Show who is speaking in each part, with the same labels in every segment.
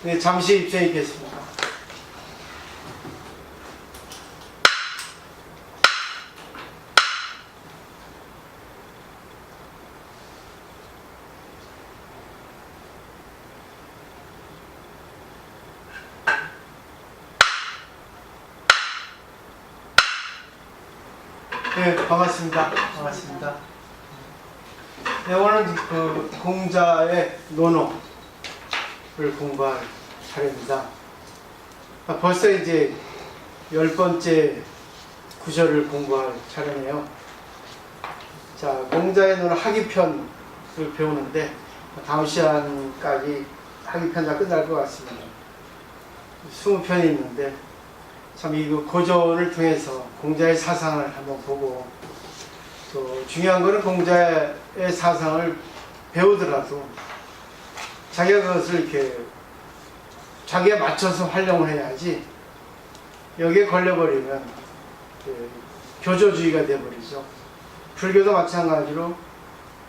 Speaker 1: 네, 잠시 입장해 있겠습니다. 네, 반갑습니다. 반갑습니다. 네, 오늘 그 공자의 논어를 공부할 차례입니다. 벌써 이제 10번째 구절을 공부할 차례네요. 자, 공자의 논어 하기편을 배우는데 다음 시간까지 하기편 다 끝날 것 같습니다. 20편이 있는데 참 이 고전을 통해서 공자의 사상을 한번 보고, 또 중요한 거는 공자의 사상을 배우더라도 자기가 그것을 이렇게 자기에 맞춰서 활용을 해야지, 여기에 걸려버리면 교조주의가 돼버리죠. 불교도 마찬가지로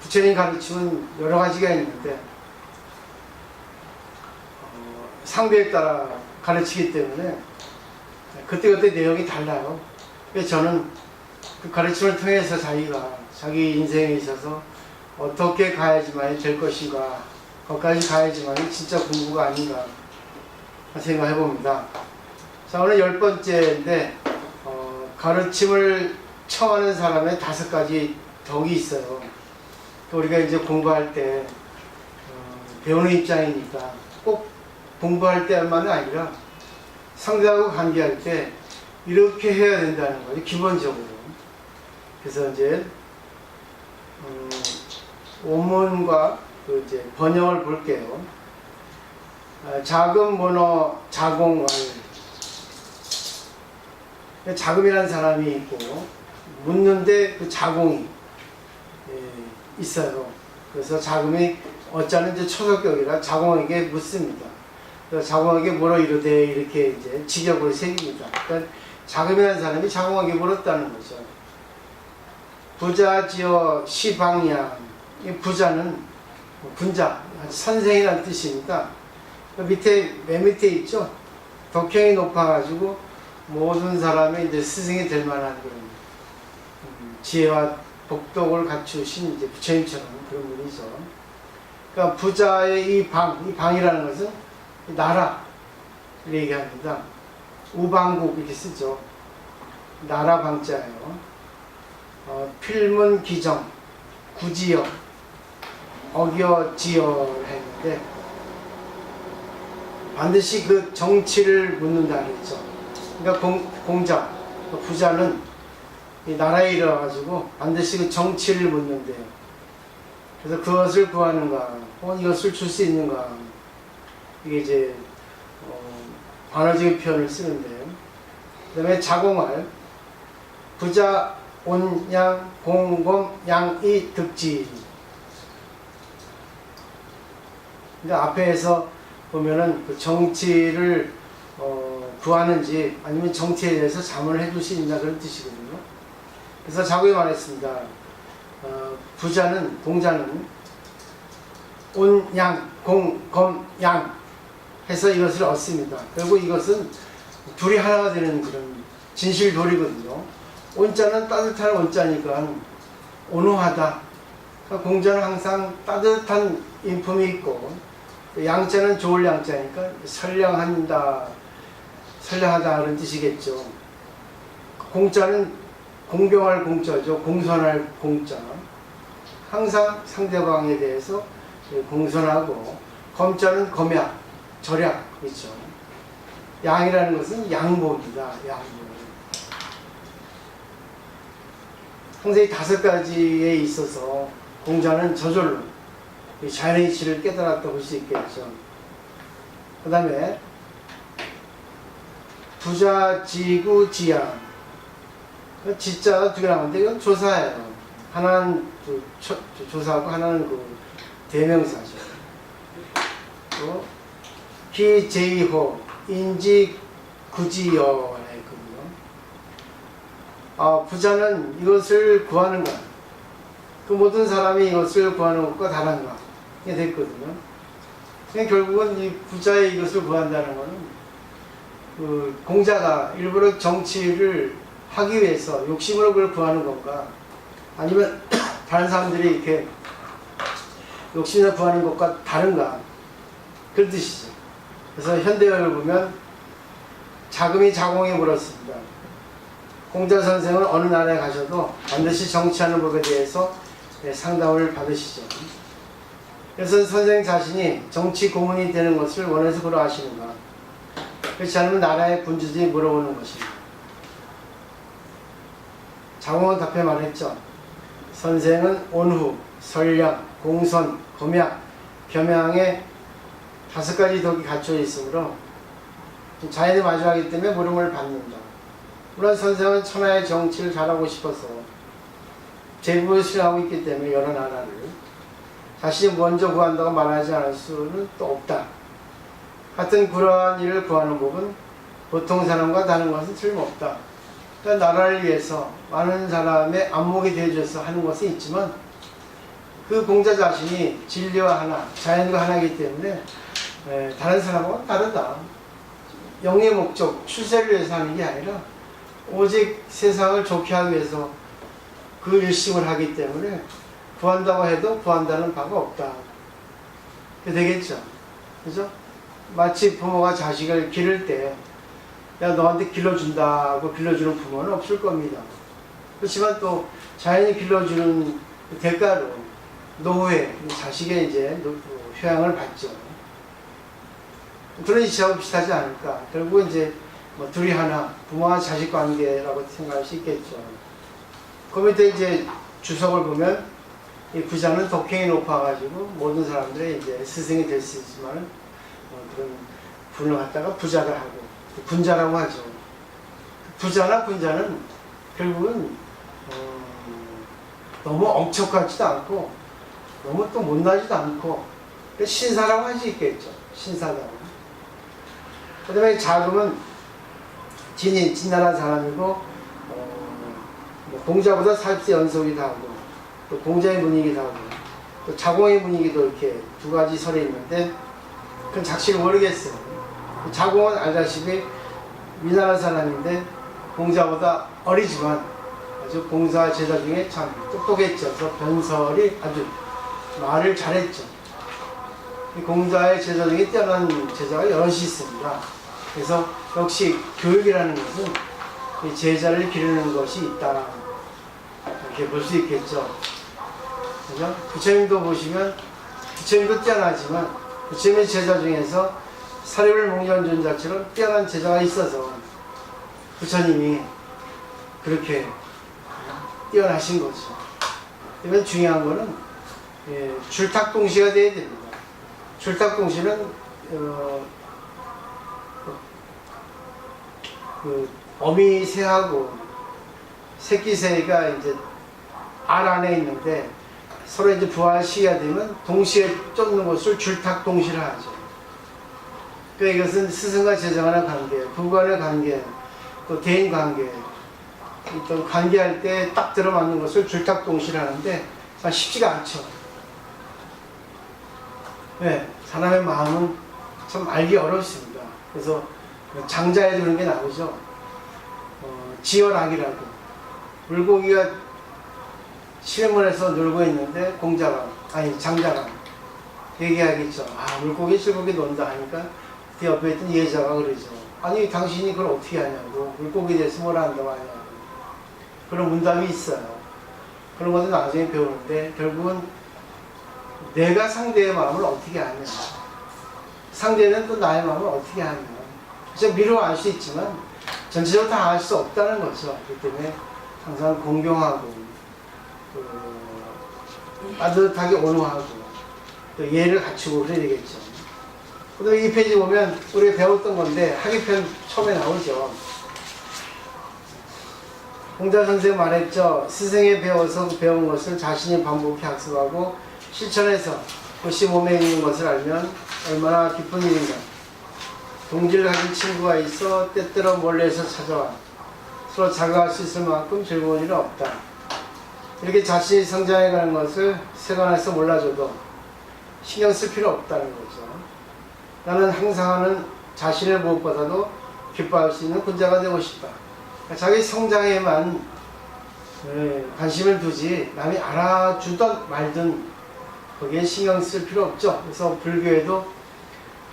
Speaker 1: 부처님 가르침은 여러 가지가 있는데 상대에 따라 가르치기 때문에 그때그때 내용이 달라요. 그래서 저는 그 가르침을 통해서 자기가 자기 인생에 있어서 어떻게 가야지만 될 것인가, 거기까지 가야지만 진짜 공부가 아닌가 생각해 봅니다. 자, 오늘 10번째인데 가르침을 청하는 사람의 5가지 덕이 있어요. 우리가 이제 공부할 때 배우는 입장이니까 꼭 공부할 때만은 아니라 상대하고 관계할 때 이렇게 해야 된다는 거예요, 기본적으로. 그래서 이제 원문과 그 이제 번역을 볼게요. 자금, 문어, 자공을. 자금이라는 사람이 있고 묻는데 그 자공이 있어요. 그래서 자금이 어쩌는 이제 초석격이라 자공에게 묻습니다. 그래서 자공에게 물어 이르되 이렇게 이제 직역을 새깁니다. 그러니까 자금이라는 사람이 자공에게 물었다는 거죠. 부자지어 시방야. 이 부자는 분자, 선생이라는 뜻입니다. 맨 밑에 있죠. 덕형이 높아가지고 모든 사람이 이제 스승이 될 만한 그런 지혜와 복덕을 갖추신 이제 부처님처럼 그런 분이죠. 그러니까 부자의 이 방이라는 것은 나라를 얘기합니다. 우방국 이렇게 쓰죠. 나라 방자예요. 필문 기정, 구지여, 어겨지여 했는데 반드시 그 정치를 묻는다 그랬죠. 그러니까 공자, 부자는 이 나라에 이르러가지고 반드시 그 정치를 묻는데요. 그래서 그것을 구하는가, 혹은 이것을 줄 수 있는가, 이게 이제 반어적인 표현을 쓰는데요. 그 다음에 자공할, 부자, 온양, 공검, 양이 득지. 그러니까 앞에서 보면은 그 정치를 구하는지 아니면 정치에 대해서 자문을 해줄 수 있나 그런 뜻이거든요. 그래서 자고에 말했습니다. 부자는, 공자는 온양, 공검, 양 해서 이것을 얻습니다. 그리고 이것은 둘이 하나가 되는 그런 진실돌이거든요. 온자는 따뜻한 온자니까 온화하다. 그러니까 공자는 항상 따뜻한 인품이 있고, 양자는 좋을 양자니까 선량하다 그런 뜻이겠죠. 공자는 공경할 공자죠. 공손할 공자. 항상 상대방에 대해서 공손하고, 검자는 검약, 절약 있죠. 양이라는 것은 양복이다. 양복. 항상 이 5가지에 있어서 공자는 저절로 자연의 이치를 깨달았다고 볼 수 있겠죠. 그 다음에 부자지구 지양. 지자가 2개 나오는데 이건 조사예요. 하나는 조사하고 하나는 그 대명사죠. 또 기제이호 인지구지여 했거든요. 부자는 이것을 구하는 것, 그 모든 사람이 이것을 구하는 것과 다른가 이게 됐거든요. 그러니까 결국은 이 부자의 이것을 구한다는 것은 그 공자가 일부러 정치를 하기 위해서 욕심으로 그걸 구하는 건가, 아니면 다른 사람들이 이렇게 욕심으로 구하는 것과 다른가, 그런 뜻이죠. 그래서 현대어를 보면 자금이 자공에 물었습니다. 공자 선생은 어느 나라에 가셔도 반드시 정치하는 법에 대해서 상담을 받으시죠. 그래서 선생 자신이 정치 고문이 되는 것을 원해서 그러하시는가, 그렇지 않으면 나라의 군주들이 물어보는 것입니다. 자공은 답해 말했죠. 선생은 온후, 선량, 공선, 검약, 겸양의 5가지 덕이 갖춰 있으므로 자연에 마주하기 때문에 물음을 받는다. 물론 선생은 천하의 정치를 잘하고 싶어서 제국을 수행하고 있기 때문에 여러 나라를 자신이 먼저 구한다고 말하지 않을 수는 또 없다. 하여튼 그러한 일을 구하는 법은 보통 사람과 다른 것은 틀림없다. 그러니까 나라를 위해서 많은 사람의 안목이 되어줘서 하는 것은 있지만 그 공자 자신이 진리와 하나, 자연과 하나이기 때문에 다른 사람과 다르다. 영의 목적, 출세를 위해서 하는 게 아니라 오직 세상을 좋게 하기 위해서 그 일심을 하기 때문에 구한다고 해도 구한다는 바가 없다. 그게 되겠죠. 그죠? 마치 부모가 자식을 기를 때, 야, 너한테 길러준다고 길러주는 부모는 없을 겁니다. 그렇지만 또 자연이 길러주는 대가로 노후에 자식의 이제 효양을 받죠. 그런 이치하고 비슷하지 않을까. 결국 이제 뭐 둘이 하나, 부모와 자식 관계라고 생각할 수 있겠죠. 그 밑에 이제 주석을 보면 이 부자는 덕행이 높아가지고 모든 사람들의 이제 스승이 될 수 있지만 그런 분을 갖다가 부자를 하고 군자라고 하죠. 부자나 군자는 결국은 너무 엄청하지도 않고 너무 또 못나지도 않고 신사라고 할 수 있겠죠. 신사다고. 그 다음에 자금은 진나란 사람이고 뭐 공자보다 40세 연속이기도 하고 또 공자의 분위기도 하고 또 자공의 분위기도 이렇게 2가지 설이 있는데 그건 작실을 모르겠어요. 자공은 알다시피 위나라 사람인데 공자보다 어리지만 아주 공자 제자 중에 참 똑똑했죠. 그래서 변설이 아주 말을 잘했죠. 공자의 제자 중에 뛰어난 제자가 여럿이 있습니다. 그래서 역시 교육이라는 것은 제자를 기르는 것이 있다. 이렇게 볼 수 있겠죠. 그죠? 부처님도 보시면 부처님도 뛰어나지만 부처님의 제자 중에서 사립을 목련준 자처럼 뛰어난 제자가 있어서 부처님이 그렇게 뛰어나신 거죠. 그러면 중요한 거는 줄탁동시가 돼야 됩니다. 줄탁동시는 그 어미새하고 새끼새가 이제 알 안에 있는데 서로 이제 부화 시기가 되면 동시에 쫓는 것을 줄탁동시를 하죠. 그러니까 이것은 스승과 제자 간의 관계, 부부 간의 관계, 또 대인 관계, 어떤 관계할 때 딱 들어맞는 것을 줄탁동시를 하는데 참 쉽지가 않죠. 네, 사람의 마음은 참 알기 어렵습니다. 그래서 장자에 두는 게 나오죠. 지어락이라고. 물고기가 실문에서 놀고 있는데 장자가 얘기하겠죠. 아, 물고기 실고기 논다 하니까 그 옆에 있던 예자가 그러죠. 아니, 당신이 그걸 어떻게 하냐고. 물고기에 대해서 뭐라 한다고 하냐고. 그런 문답이 있어요. 그런 것도 나중에 배우는데 결국은 내가 상대의 마음을 어떻게 하냐. 상대는 또 나의 마음을 어떻게 하냐. 그래서 미루어 알 수 있지만 전체적으로 다 알 수 없다는 거죠. 그렇기 때문에 항상 공경하고 따뜻하게 온화하고 또 예를 갖추고 그래야 되겠죠. 그다음에 이 페이지 보면 우리가 배웠던 건데 학위편 처음에 나오죠. 공자 선생 말했죠. 스승에 배워서 배운 것을 자신이 반복해 학습하고 실천해서 그것이 몸에 있는 것을 알면 얼마나 기쁜 일인가. 동지를 가진 친구가 있어 때때로 멀리에서 찾아와 서로 자각할 수 있을 만큼 즐거운 일은 없다. 이렇게 자신이 성장해가는 것을 세간에서 몰라줘도 신경 쓸 필요 없다는 거죠. 나는 항상 하는 자신을 무엇보다도 기뻐할 수 있는 군자가 되고 싶다. 자기 성장에만 관심을 두지 남이 알아주든 말든 거기에 신경 쓸 필요 없죠. 그래서 불교에도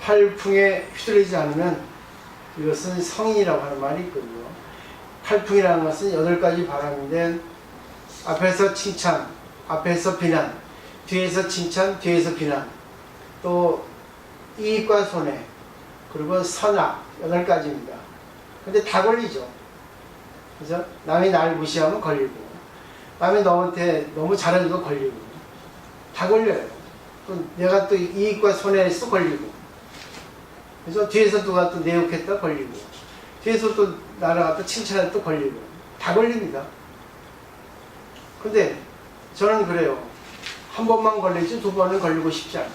Speaker 1: 팔풍에 휘둘리지 않으면 이것은 성인이라고 하는 말이 있거든요. 팔풍이라는 것은 8가지 바람인데 앞에서 칭찬, 앞에서 비난, 뒤에서 칭찬, 뒤에서 비난, 또 이익과 손해, 그리고 선악 8가지입니다. 근데 다 걸리죠. 그죠? 남이 날 무시하면 걸리고, 남이 너한테 너무 잘해줘도 걸리고, 다 걸려요. 또 내가 또 이익과 손해에서 걸리고, 그래서 뒤에서 누가 또 내 욕했다 걸리고, 뒤에서 또 나를 갖다 칭찬했다 또 걸리고, 다 걸립니다. 근데 저는 그래요. 한 번만 걸리지 2번은 걸리고 싶지 않아요.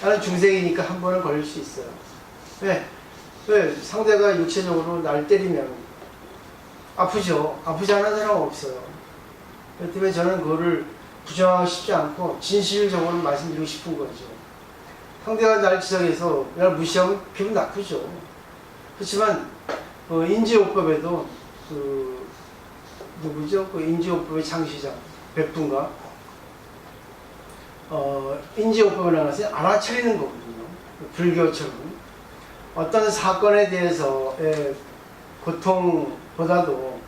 Speaker 1: 나는 중생이니까 한 번은 걸릴 수 있어요. 왜? 상대가 육체적으로 날 때리면 아프죠. 아프지 않은 사람 없어요. 그렇기 때문에 저는 그거를 부정하고 싶지 않고 진실적으로 말씀드리고 싶은 거죠. 상대가 날 지적해서 날 무시하면 기분 나쁘죠. 그렇지만 인지요법에도 누구죠? 그 인지요법의 창시자 백분가 인지요법이라는 것은 알아차리는 거거든요. 불교처럼 어떤 사건에 대해서의 고통보다도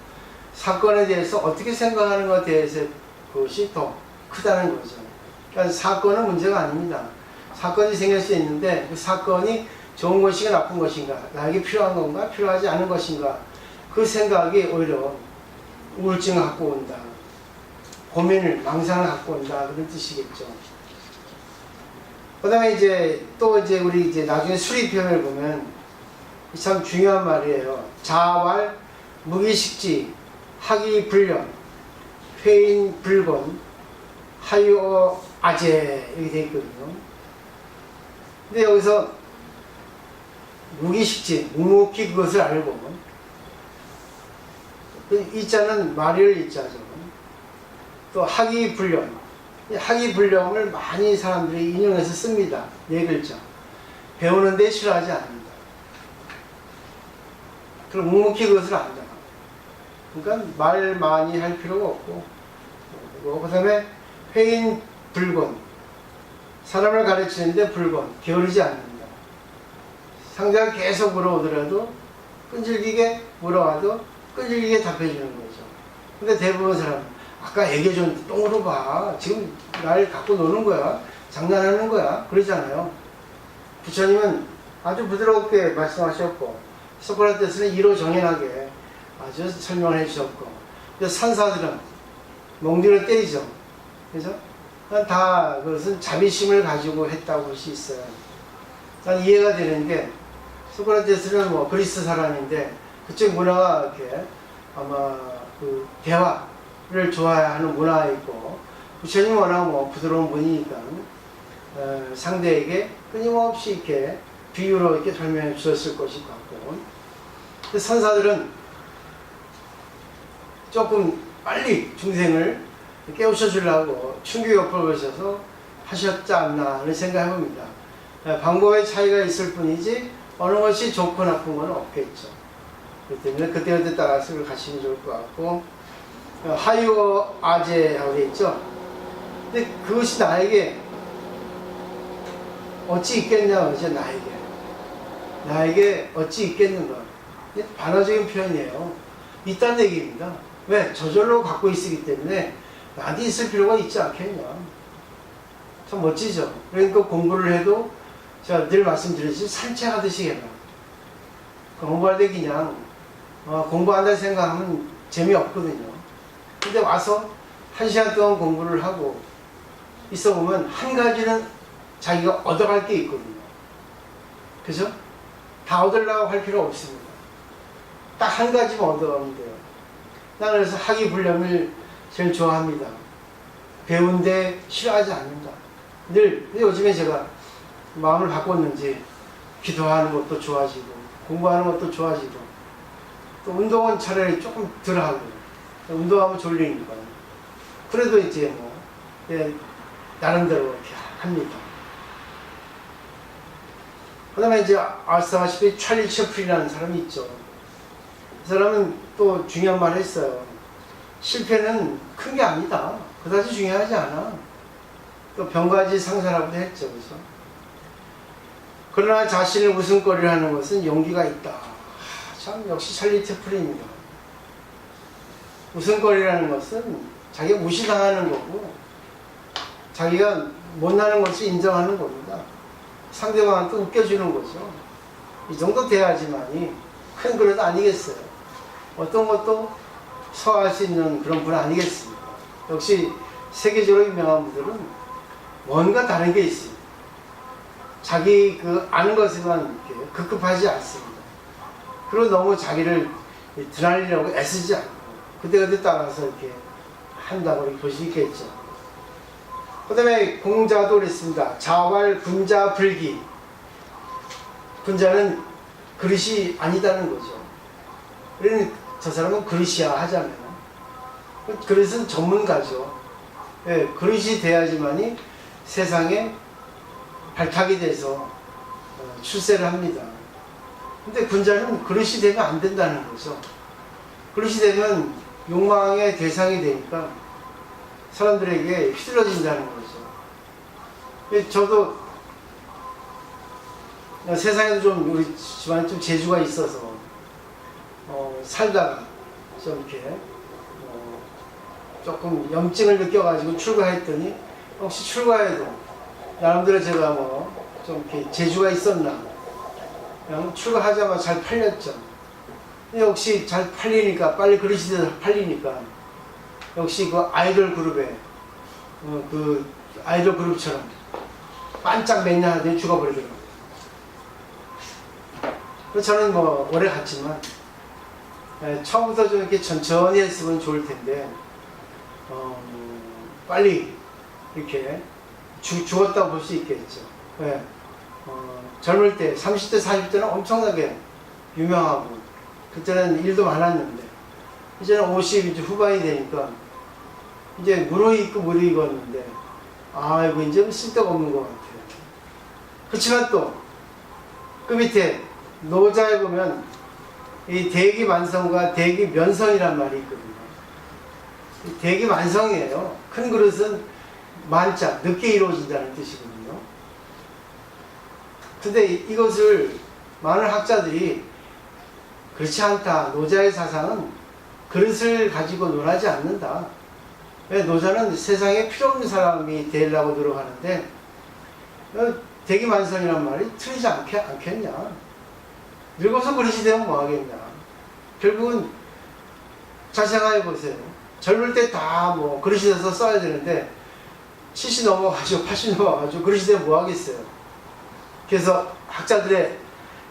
Speaker 1: 사건에 대해서 어떻게 생각하는 것에 대해서 그것이 더 크다는 거죠. 그러니까 사건은 문제가 아닙니다. 사건이 생길 수 있는데 그 사건이 좋은 것인가 나쁜 것인가, 나에게 필요한 건가 필요하지 않은 것인가, 그 생각이 오히려 우울증을 갖고 온다, 고민을 망상을 갖고 온다, 그런 뜻이겠죠. 그 다음에 우리 나중에 수리편을 보면 참 중요한 말이에요. 자활, 무기식지, 학이불령, 회인불곤, 하유아제 이렇게 되어 있거든요. 근데 여기서 무기식지, 묵묵히 그것을 알고, 이자는 말일 이자죠. 또 학이불령, 학이불령을 많이 사람들이 인용해서 씁니다. 4글자. 배우는데 싫어하지 않는다. 그럼 묵묵히 그것을 안다. 그러니까 말 많이 할 필요가 없고, 그 다음에 회인불곤, 사람을 가르치는데 불곤, 게으르지 않는다. 상대가 계속 물어오더라도 끈질기게 물어와도 끈질기게 답해주는 거죠. 근데 대부분 사람은 아까 얘기해줬는데 또 물어봐. 지금 날 갖고 노는 거야? 장난하는 거야? 그러잖아요. 부처님은 아주 부드럽게 말씀하셨고, 소크라테스는 이로정연하게 아주 설명을 해주셨고, 산사들은 멍디를 때리죠. 그죠? 다 그것은 자비심을 가지고 했다고 볼 수 있어요. 난 이해가 되는 게, 소크라테스는 그리스 사람인데 그쪽 문화가 이렇게 아마 그 대화를 좋아하는 문화가 있고, 부처님은 워낙 부드러운 분이니까 상대에게 끊임없이 이렇게 비유로 이렇게 설명해 주셨을 것일 것 같고, 선사들은 조금 빨리 중생을 깨우쳐 주려고 충격요법을 거셔서 하셨지 않나 하는 생각을 해봅니다. 방법의 차이가 있을 뿐이지 어느 것이 좋고 나쁜 건 없겠죠. 그렇기 때문에 그때그때 따라서 그걸 가시면 좋을 것 같고, 하유아제라고 되어 있죠. 근데 그것이 나에게 어찌 있겠냐 그러죠. 나에게 어찌 있겠는가. 반어적인 표현이에요. 있다는 얘기입니다. 왜? 저절로 갖고 있기 때문에 나한테 있을 필요가 있지 않겠냐. 참 멋지죠. 그러니까 공부를 해도 제가 늘 말씀드렸지, 산책하듯이 해라. 공부할 때 그냥 공부한다 생각하면 재미없거든요. 근데 와서 1시간 동안 공부를 하고 있어 보면 한 가지는 자기가 얻어갈 게 있거든요. 그죠? 다 얻으려고 할 필요 없습니다. 딱 한 가지만 얻어가면 돼요. 나는 그래서 학이불령을 제일 좋아합니다. 배운데 싫어하지 않는다. 근데 요즘에 제가 마음을 바꿨는지 기도하는 것도 좋아지고 공부하는 것도 좋아지고, 또 운동은 차라리 조금 덜 하고, 운동하면 졸리니까. 그래도 나름대로 이렇게 합니다. 그 다음에 이제 아시다시피 찰리 채플린이라는 사람이 있죠. 그 사람은 또 중요한 말을 했어요. 실패는 큰 게 아니다. 그다지 중요하지 않아. 또 병가지 상사라고도 했죠. 그래서 그러나 자신의 웃음거리를 하는 것은 용기가 있다. 참 역시 찰리 채플린입니다. 웃음거리라는 것은 자기가 무시당하는 거고 자기가 못나는 것을 인정하는 겁니다. 상대방한테 웃겨주는 거죠. 이 정도 돼야지만이 큰 그릇 아니겠어요. 어떤 것도 소화할 수 있는 그런 분 아니겠습니까? 역시 세계적으로 유명한 분들은 뭔가 다른 게 있습니다. 자기 그 아는 것에만 이렇게 급급하지 않습니다. 그리고 너무 자기를 드러내려고 애쓰지 않고 그때그때 따라서 이렇게 한다고 이렇게 볼 수 있겠죠. 그 다음에 공자도 그랬습니다. 자활 군자 불기. 군자는 그릇이 아니다는 거죠. 그러니 저 사람은 그릇이야 하잖아요. 그릇은 전문가죠. 예, 그릇이 돼야지만이 세상에 발탁이 돼서 출세를 합니다. 근데 군자는 그릇이 되면 안 된다는 거죠. 그릇이 되면 욕망의 대상이 되니까 사람들에게 휘둘러진다는 거죠. 저도 세상에도 좀 우리 집안에 좀 재주가 있어서 살다가 좀 이렇게 조금 염증을 느껴가지고 출가했더니 혹시 출가해도 나름대로 제가 좀 이렇게 재주가 있었나 그냥 출가하자마자 잘 팔렸죠. 역시 잘 팔리니까 빨리 그릇이 돼서 팔리니까 역시 그 아이돌 그룹에 그 아이돌 그룹처럼 반짝 맨날 하더니 죽어버리더라고요. 그래서 저는 오래 갔지만 처음부터 좀 이렇게 천천히 했으면 좋을 텐데 빨리 이렇게 죽었다고 볼 수 있겠죠. 네. 젊을 때 30대 40대는 엄청나게 유명하고 그때는 일도 많았는데 이제는 50 이제 후반이 되니까 이제 무르익고 무르익었는데 이거 이제 쓸데가 없는 것 같아요. 그렇지만 또 그 밑에 노자에 보면 이 대기만성과 대기면성이란 말이 있거든요. 대기만성이에요. 큰 그릇은 만자, 늦게 이루어진다는 뜻이거든요. 근데 이것을 많은 학자들이 그렇지 않다. 노자의 사상은 그릇을 가지고 논하지 않는다. 노자는 세상에 필요 없는 사람이 되려고 노력하는데 대기만성이란 말이 틀리지 않겠냐. 늙어서 그릇이 되면 뭐하겠냐. 결국은 잘 생각해 보세요. 젊을 때 다 그릇이 돼서 써야 되는데 70 넘어가지고 80 넘어가지고 그릇이 되면 뭐하겠어요. 그래서 학자들의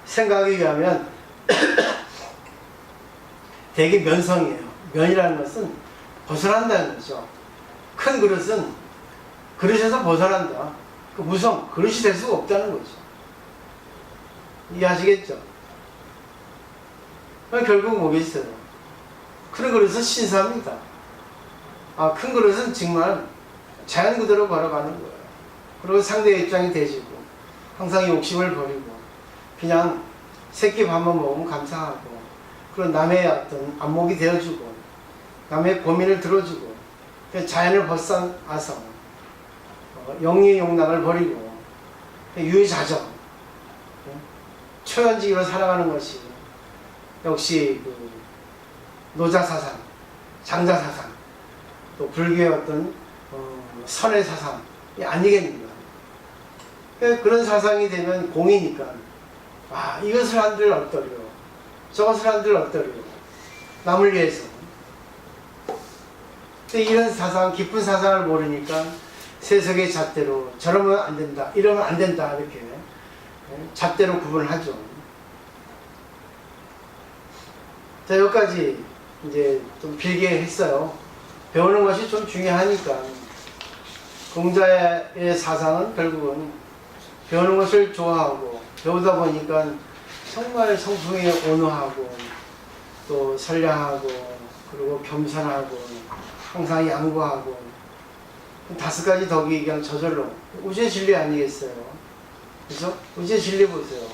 Speaker 1: 생각에 의하면 대기면성이에요. 면이라는 것은 벗어난다는 거죠. 큰 그릇은 그릇에서 벗어난다. 그 무성, 그릇이 될 수가 없다는 거죠. 이해하시겠죠? 결국 뭐겠어요? 큰 그릇은 신사입니다. 큰 그릇은 정말 자연 그대로 걸어가는 거예요. 그리고 상대의 입장이 돼지고 항상 욕심을 버리고 그냥 새끼 밥만 먹으면 감사하고 그런 남의 어떤 안목이 되어주고 남의 고민을 들어주고 자연을 벗어나서 영리의 욕망을 버리고 유유자적 초연지기로 살아가는 것이 역시 그 노자사상, 장자사상 또 불교의 어떤 선의 사상이 아니겠는가. 그런 사상이 되면 공이니까 이것을 한들 어떠려 저것을 한들 어떠려 남을 위해서. 근데 이런 사상, 깊은 사상을 모르니까 세속의 잣대로 저러면 안 된다, 이러면 안 된다 이렇게 잣대로 구분을 하죠. 자, 여기까지 이제 좀 길게 했어요. 배우는 것이 좀 중요하니까. 공자의 사상은 결국은 배우는 것을 좋아하고 배우다 보니까 정말 성품이 온화하고 또 선량하고 그리고 겸손하고 항상 양보하고 5가지 덕이 그냥 저절로 우주의 진리 아니겠어요. 그죠? 이제 진리 보세요.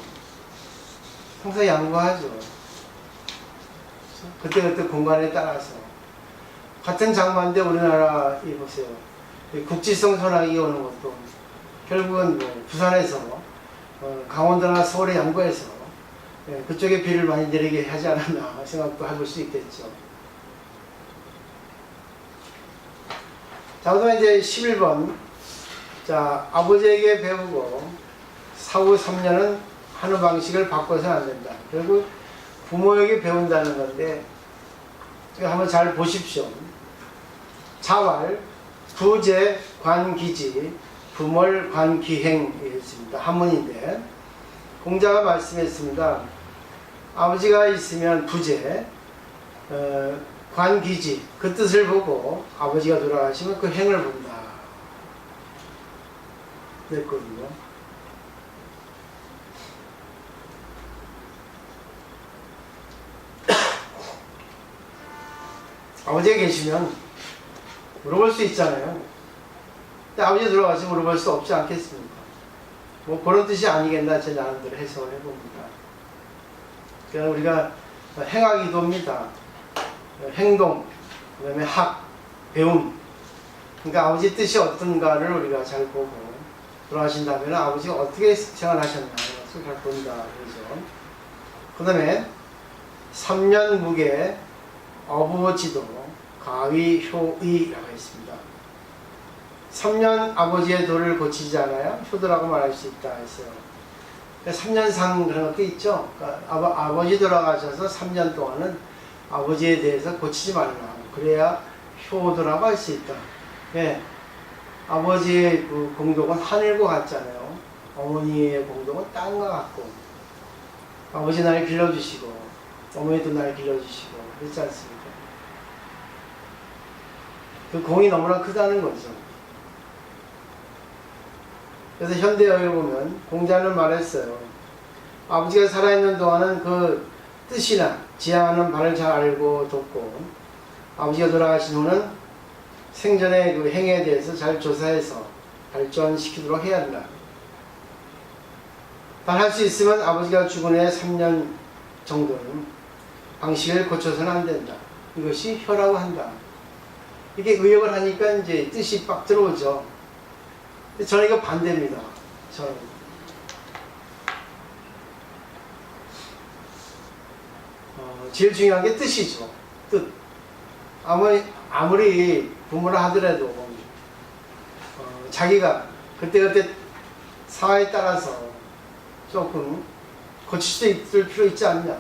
Speaker 1: 항상 양보하죠. 그때그때 공간에 따라서. 같은 장마인데 우리나라, 이 보세요. 이 국지성 소나기 오는 것도 결국은 뭐 부산에서 강원도나 서울에 양보해서 그쪽에 비를 많이 내리게 하지 않았나 생각도 해볼 수 있겠죠. 자, 그다음에 이제 11번. 자, 아버지에게 배우고 사후 3년은 하는 방식을 바꿔서는 안 된다. 결국 부모에게 배운다는 건데, 한번 잘 보십시오. 자왈, 부재, 관기지, 부몰, 관기행이 있습니다. 한문인데, 공자가 말씀했습니다. 아버지가 있으면 부재, 관기지, 그 뜻을 보고 아버지가 돌아가시면 그 행을 본다. 그랬거든요. 아버지가 계시면 물어볼 수 있잖아요. 근데 아버지 돌아가시면 물어볼 수 없지 않겠습니까? 뭐 그런 뜻이 아니겠나 제 나름대로 해석을 해봅니다. 그러니까 우리가 행하기도입니다. 행동, 그 다음에 학, 배움. 그러니까 아버지 뜻이 어떤가를 우리가 잘 보고 돌아가신다면 아버지가 어떻게 생활하셨나 것을 잘 본다. 그죠? 그 다음에 3년 무게 어부지도 가위 효의라고 했습니다. 3년 아버지의 도를 고치지 않아야 효도라고 말할 수 있다 했어요. 3년상 그런 것도 있죠. 그러니까 아버지 돌아가셔서 3년 동안은 아버지에 대해서 고치지 말라. 그래야 효도라고 할 수 있다. 예. 아버지의 그 공덕은 하늘과 같잖아요. 어머니의 공덕은 땅과 같고, 아버지 날 길러주시고 어머니도 날 길러주시고 그렇지 않습니까? 그 공이 너무나 크다는 거죠. 그래서 현대어에 보면 공자는 말했어요. 아버지가 살아있는 동안은 그 뜻이나 지향하는 바를 잘 알고 돕고, 아버지가 돌아가신 후는 생전의 그 행에 대해서 잘 조사해서 발전시키도록 해야 한다. 단 할 수 있으면 아버지가 죽은 후에 3년 정도는 방식을 고쳐서는 안 된다. 이것이 효라고 한다. 이게 의역을 하니까 이제 뜻이 빡 들어오죠. 근데 저는 이거 반대입니다. 저는. 제일 중요한 게 뜻이죠. 뜻. 아무리 부모라 하더라도 자기가 그때그때 상황에 따라서 조금 고칠 수 있을 필요 있지 않냐.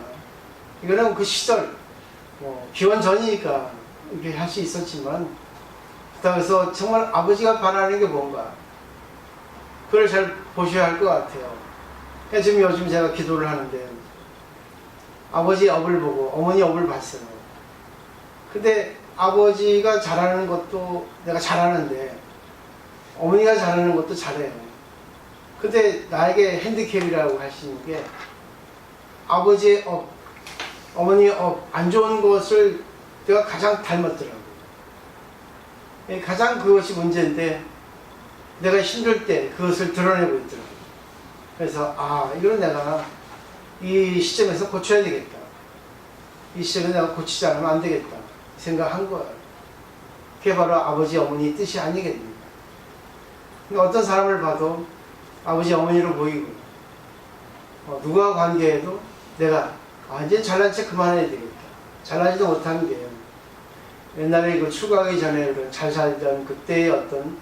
Speaker 1: 이거는 그 시절 기원 전이니까 이렇게 할 수 있었지만, 그래서 정말 아버지가 바라는 게 뭔가 그걸 잘 보셔야 할 것 같아요. 지금 요즘 제가 기도를 하는데 아버지 업을 보고 어머니 업을 봤어요. 근데 아버지가 잘하는 것도 내가 잘하는데 어머니가 잘하는 것도 잘해요. 근데 나에게 핸디캡이라고 하시는 게 아버지의 업, 어머니의 업, 안 좋은 것을 내가 가장 닮았더라고요. 가장 그것이 문제인데 내가 힘들 때 그것을 드러내고 있더라고요. 그래서 이거는 내가 이 시점에서 고쳐야 되겠다. 이 시점에 내가 고치지 않으면 안 되겠다 생각한 거예요. 그게 바로 아버지 어머니 뜻이 아니겠습니까? 그러니까 어떤 사람을 봐도 아버지 어머니로 보이고, 누구와 관계해도 내가 이제 잘난 척 그만해야 되겠다. 잘나지도 못한 게 옛날에 그 출가하기 전에 잘 살던 그때의 어떤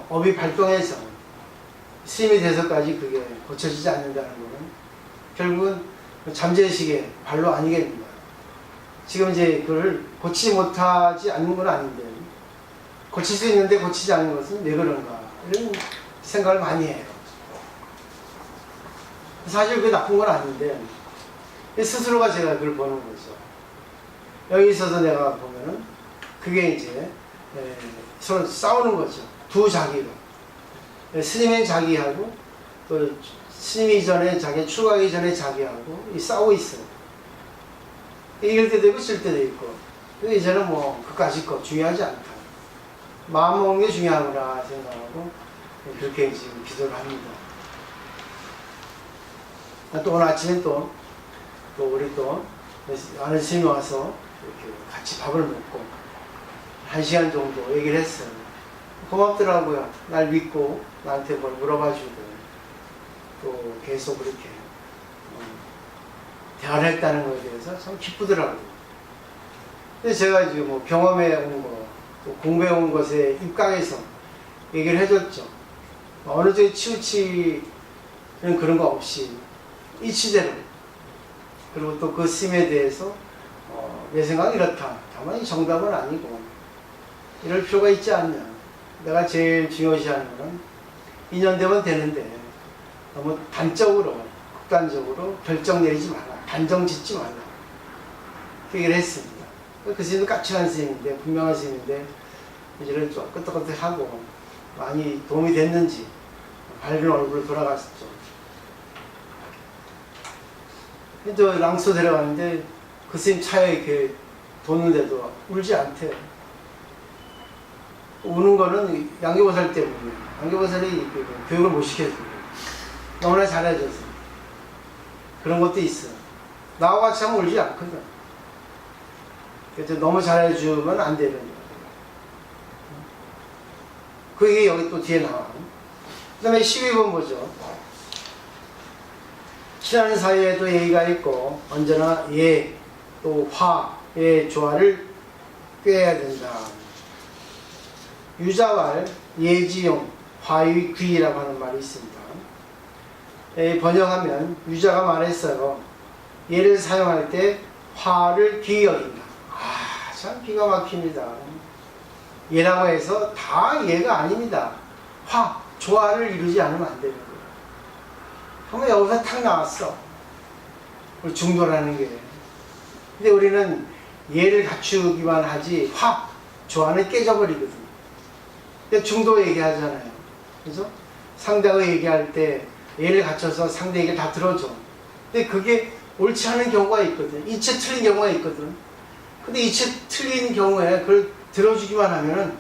Speaker 1: 업이 발동해서 스님이 돼서까지 그게 고쳐지지 않는다는 것은 결국은 잠재의식의 발로 아니겠는가. 지금 이제 그걸 고치지 못하지 않는 건 아닌데 고칠 수 있는데 고치지 않는 것은 왜 그런가 이런 생각을 많이 해요. 사실 그게 나쁜 건 아닌데 스스로가 제가 그걸 보는 거죠. 여기 있어서 내가 보면은 그게 이제 서로 싸우는 거죠. 두 자기가. 스님의 자기하고 또 스님이 전에 자기, 출가하기 전에 자기하고 싸우고 있어요. 이길 때도 있고 질 때도 있고. 근데 이제는 그까짓 거 중요하지 않다. 마음 먹는 게 중요하구나 생각하고 그렇게 지금 기도를 합니다. 또 오늘 아침에 또 우리 또 아는 스님이 와서 이렇게 같이 밥을 먹고 1시간 정도 얘기를 했어요. 고맙더라고요. 날 믿고 나한테 뭘 물어봐주고 또 계속 그렇게 대화를 했다는 것에 대해서 참 기쁘더라고요. 근데 제가 이제 뭐 경험해 온 거, 또 공부해 온 것에 입각해서 얘기를 해줬죠. 어느 정도 치우치는 그런 거 없이 이치대로, 그리고 또 그 스님에 대해서 내 생각은 이렇다. 다만 이 정답은 아니고 이럴 필요가 있지 않냐. 내가 제일 중요시하는 거는 인연되면 되는데 너무 단적으로, 극단적으로 결정 내리지 마라. 단정 짓지 말라. 그 얘기를 했습니다. 그 스님도 까칠한 스님인데, 분명한 스님인데 이제는 좀 끄떡끄떡하고 많이 도움이 됐는지 밝은 얼굴로 돌아갔었죠. 또 랑소 데려갔는데 그 스님 차에 이렇게 도는데도 울지 않대요. 우는 거는 양계보살 때문에, 양계보살이 교육을 못 시켜주고 너무나 잘해줘서 그런 것도 있어. 나와 같이 하면 울지 않거든. 그래서 너무 잘해주면 안 되는 거야. 그게 여기 또 뒤에 나와. 그 다음에 12번 보죠. 친한 사이에도 예의가 있고 언제나 예, 또 화의 조화를 꾀해야 된다. 유자왈, 예지용, 화의귀라고 하는 말이 있습니다. 번역하면 유자가 말했어요. 예를 사용할 때 화를 귀히 여긴다. 참 기가 막힙니다. 예라고 해서 다 예가 아닙니다. 화, 조화를 이루지 않으면 안 되는 거예요. 한번 여기서 탁 나왔어. 중도라는 게. 근데 우리는 예를 갖추기만 하지 화, 조화는 깨져버리거든요. 근데 중도 얘기하잖아요. 그래서 상대가 얘기할 때 예를 갖춰서 상대 얘기를 다 들어줘. 근데 그게 옳지 않은 경우가 있거든. 이체 틀린 경우가 있거든. 근데 이체 틀린 경우에 그걸 들어주기만 하면은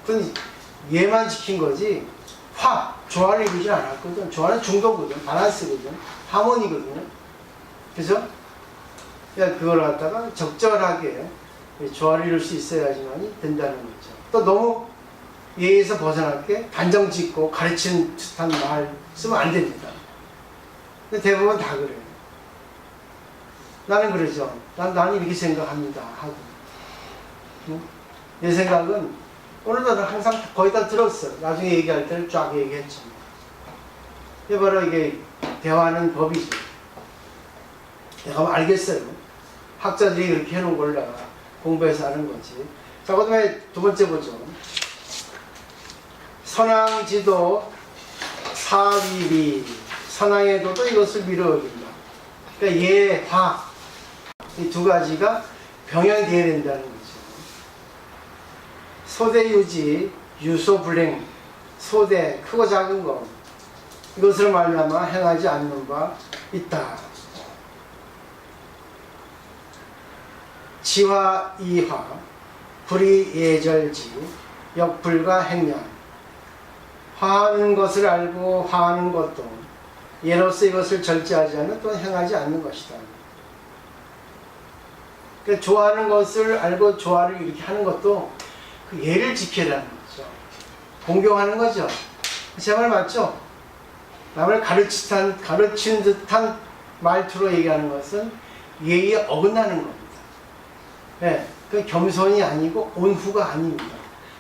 Speaker 1: 그건 예만 지킨 거지 화, 조화를 이루지 않았거든. 조화는 중도거든. 밸런스거든. 하모니거든요. 그래서 그걸 갖다가 적절하게 조화를 이룰 수 있어야지만 된다는 거죠. 또 너무 예에서 벗어날게 단정 짓고 가르치는 듯한 말 쓰면 안 됩니다. 근데 대부분 다 그래요. 나는 그러죠. 나는 이렇게 생각합니다. 하고. 내 생각은 오늘도 항상 거의 다 들었어요. 나중에 얘기할 때는 쫙 얘기했죠. 이게 바로 이게 대화하는 법이지. 내가 알겠어요. 학자들이 그렇게 해놓은 걸 내가 공부해서 아는 거지. 자, 그 다음에 두 번째 보죠. 선왕지도 사위비. 선왕의 도도 이것을 미루어진다. 그러니까 예, 화. 이 두 가지가 병행되어야 된다는 거죠. 소대유지, 유소불행. 소대, 크고 작은 것. 이것을 말미암아 행하지 않는 바 있다. 지화, 이화, 불이 예절지, 역불과 행량. 화하는 것을 알고 화하는 것도 예로서 이것을 절제하지 않는 또는 행하지 않는 것이다. 그러니까 좋아하는 것을 알고 조화를 이렇게 하는 것도 그 예를 지켜라는 거죠. 공경하는 거죠. 제 말 맞죠? 남을 가르치는 듯한 말투로 얘기하는 것은 예의에 어긋나는 겁니다. 네, 그 겸손이 아니고 온후가 아닙니다.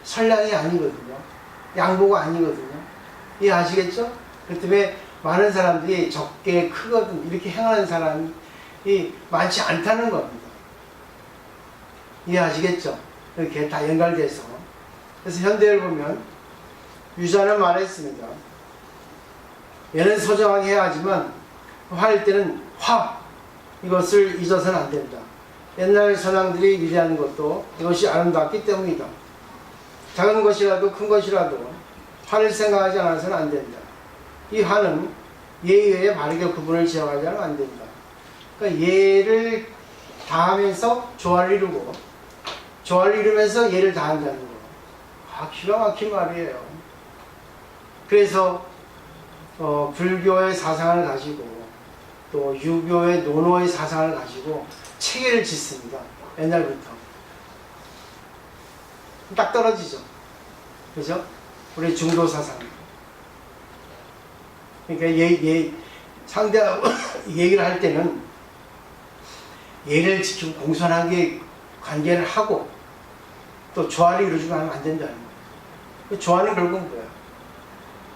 Speaker 1: 선량이 아니거든요. 양보가 아니거든요. 이해하시겠죠? 그 때문에 많은 사람들이 적게 크거든 이렇게 행하는 사람이 많지 않다는 겁니다. 이해하시겠죠? 이렇게 다 연결돼서. 그래서 현대를 보면 유자는 말했습니다. 얘는 소정하게 해야 하지만 화할 때는 화, 이것을 잊어서는 안 된다. 옛날 선왕들이 위대한 것도 이것이 아름답기 때문이다. 작은 것이라도 큰 것이라도 화를 생각하지 않아서는 안 된다. 이 화는 예의에 바르게 구분을 지어가지 않으면 안 된다. 그러니까 예를 다하면서 조화를 이루고 조화를 이루면서 예를 다한다는 거. 기가 막힌 말이에요. 그래서 불교의 사상을 가지고 또 유교의 논어의 사상을 가지고 체계를 짓습니다. 옛날부터. 딱 떨어지죠. 그죠? 우리 중도 사상. 그러니까 상대하고 얘기를 할 때는 예를 지키고 공손하게 관계를 하고 또 조화를 이루어주고 하면 안 된다는 거예요. 조화는 결국은 뭐야?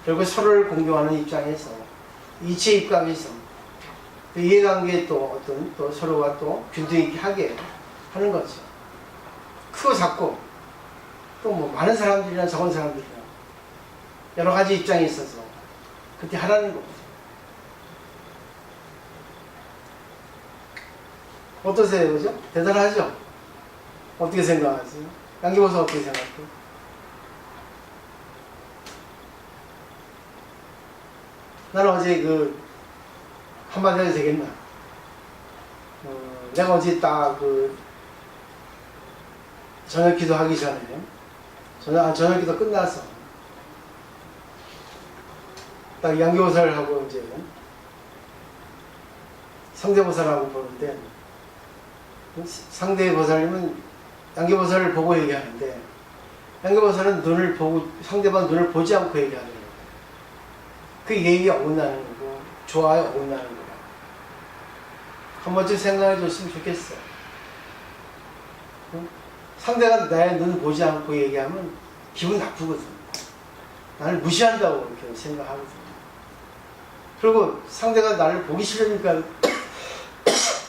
Speaker 1: 결국 서로를 공경하는 입장에서 이체 입각에서 이해관계에 또 어떤 또 서로가 또 균등 있게 하게 하는 거죠. 크고 작고 또 뭐 많은 사람들이나 적은 사람들이나 여러 가지 입장에 있어서 그렇게 하라는 겁니다. 어떠세요, 그죠? 대단하죠? 어떻게 생각하세요? 양기보사 어떻게 생각해요? 나는 어제 한마디 해도 되겠나? 내가 어제 딱 저녁 기도 하기 전에, 저녁 기도 끝나서, 딱 양기보사를 하고 이제 상대보사라고 보는데, 상대 보살님은 양기보사를 보고 얘기하는데, 양기보사는 눈을 보고, 상대방 눈을 보지 않고 얘기하는 거예요. 그 얘기가 어긋나는 거고, 조화에 어긋나는 거예요. 한 번쯤 생각해 줬으면 좋겠어. 응? 상대가 나의 눈을 보지 않고 얘기하면 기분 나쁘거든. 나를 무시한다고 이렇게 생각하거든. 그리고 상대가 나를 보기 싫으니까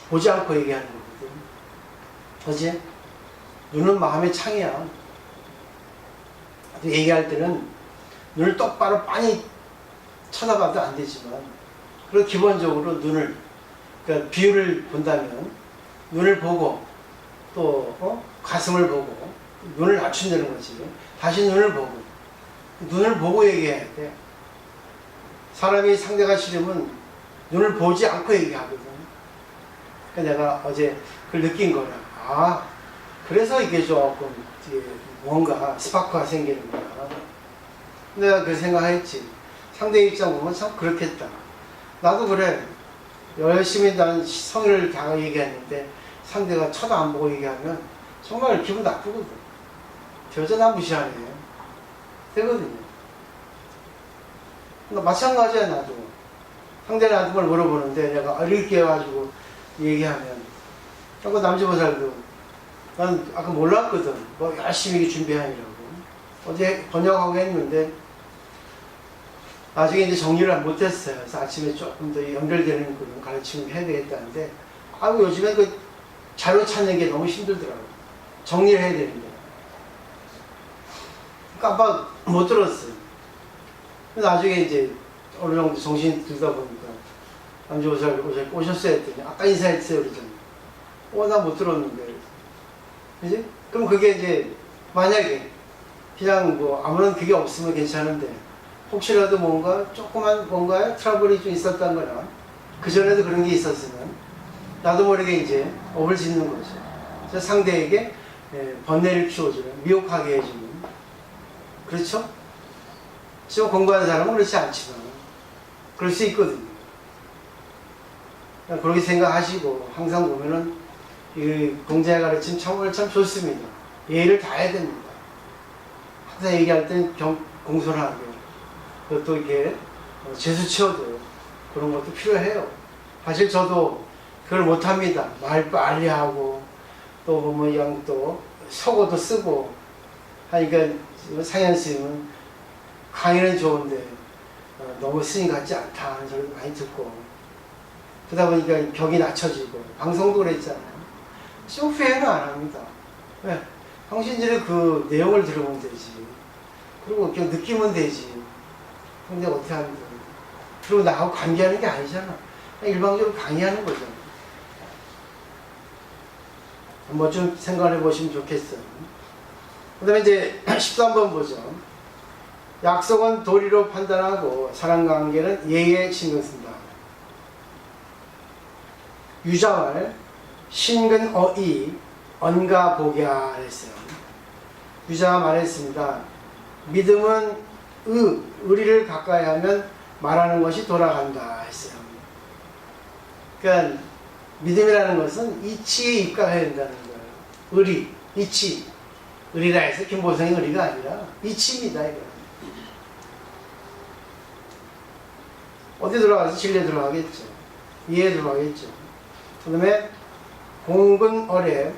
Speaker 1: 보지 않고 얘기하는 거거든. 그지? 눈은 마음의 창이야. 얘기할 때는 눈을 똑바로 빤히 쳐다봐도 안 되지만, 그리고 기본적으로 눈을, 그러니까 비율을 본다면 눈을 보고 또 가슴을 보고 눈을 낮춘다는 거지. 다시 눈을 보고 얘기해야 돼. 사람이 상대가 싫으면 눈을 보지 않고 얘기하거든. 그러니까 내가 어제 그걸 느낀 거야. 아, 그래서 이게 조금 뭔가 스파크가 생기는구나. 내가 그 생각했지. 상대 입장 보면 참 그렇겠다. 나도 그래. 열심히 난 성의를 다하고 얘기했는데 상대가 쳐도 안 보고 얘기하면 정말 기분 나쁘거든. 여전히 무시하네. 되거든요. 그러니까 마찬가지야, 나도. 상대는 나한테 뭘 물어보는데 내가 이렇게 해가지고 얘기하면, 그 남자보살도 난 아까 몰랐거든. 뭐 열심히 준비하느라고. 어제 번역하고 했는데 나중에 이제 정리를 못했어요. 그래서 아침에 조금 더 연결되는 그런 가르침을 해야 되겠다는데, 요즘에 자료 찾는 게 너무 힘들더라고요. 정리를 해야 되는데. 깜빡 못 들었어요. 나중에 이제 어느 정도 정신이 들다 보니까 남자보살 오셨어야 했더니 아까 인사했어요 그러잖아요. 나 못 들었는데. 그지? 그럼 그게 이제 만약에 그냥 아무런 그게 없으면 괜찮은데, 혹시라도 뭔가에 트러블이 좀 있었던 거나 그전에도 그런 게 있었으면 나도 모르게 이제 업을 짓는 거죠. 그래서 상대에게 번뇌를 키워주는, 미혹하게 해주는. 그렇죠? 지금 공부하는 사람은 그렇지 않지만 그럴 수 있거든요. 그렇게 생각하시고 항상 보면은 이 공자의 가르침 정말 참 좋습니다. 예의를 다해야 됩니다. 항상 얘기할 땐 공손하게, 또 이렇게 재수치어도 그런 것도 필요해요. 사실 저도 그걸 못합니다. 말 빨리 하고 또 보면 또 속어도 쓰고 하니까 상현 스님은 강의는 좋은데 너무 스님 같지 않다 하는 소리 많이 듣고, 그러다 보니까 벽이 낮춰지고, 방송도 그랬잖아요. 쇼프에는 안 합니다. 왜? 당신들의 그 내용을 들으면 되지. 그리고 그냥 느끼면 되지. 근데 어떻게 하는 거야? 그리고 나하고 관계하는 게 아니잖아. 그냥 일방적으로 강의하는 거잖아. 한번 좀 생각해 보시면 좋겠어요. 그 다음에 이제 13번 보죠. 약속은 도리로 판단하고 사랑관계는 예의에 신경 쓴다. 유자말 신근어이 언가복야 했어요. 유자가 말했습니다. 믿음은 의리를 가까이 하면 말하는 것이 돌아간다 했어요. 그러니까 믿음이라는 것은 이치에 입각해야 된다는 거예요. 의리, 이치. 의리라 해서 김보성의 의리가 아니라 이치입니다. 이거. 어디 들어가서 진리에 들어가겠죠. 이해에 들어가겠죠. 그 다음에 공근어례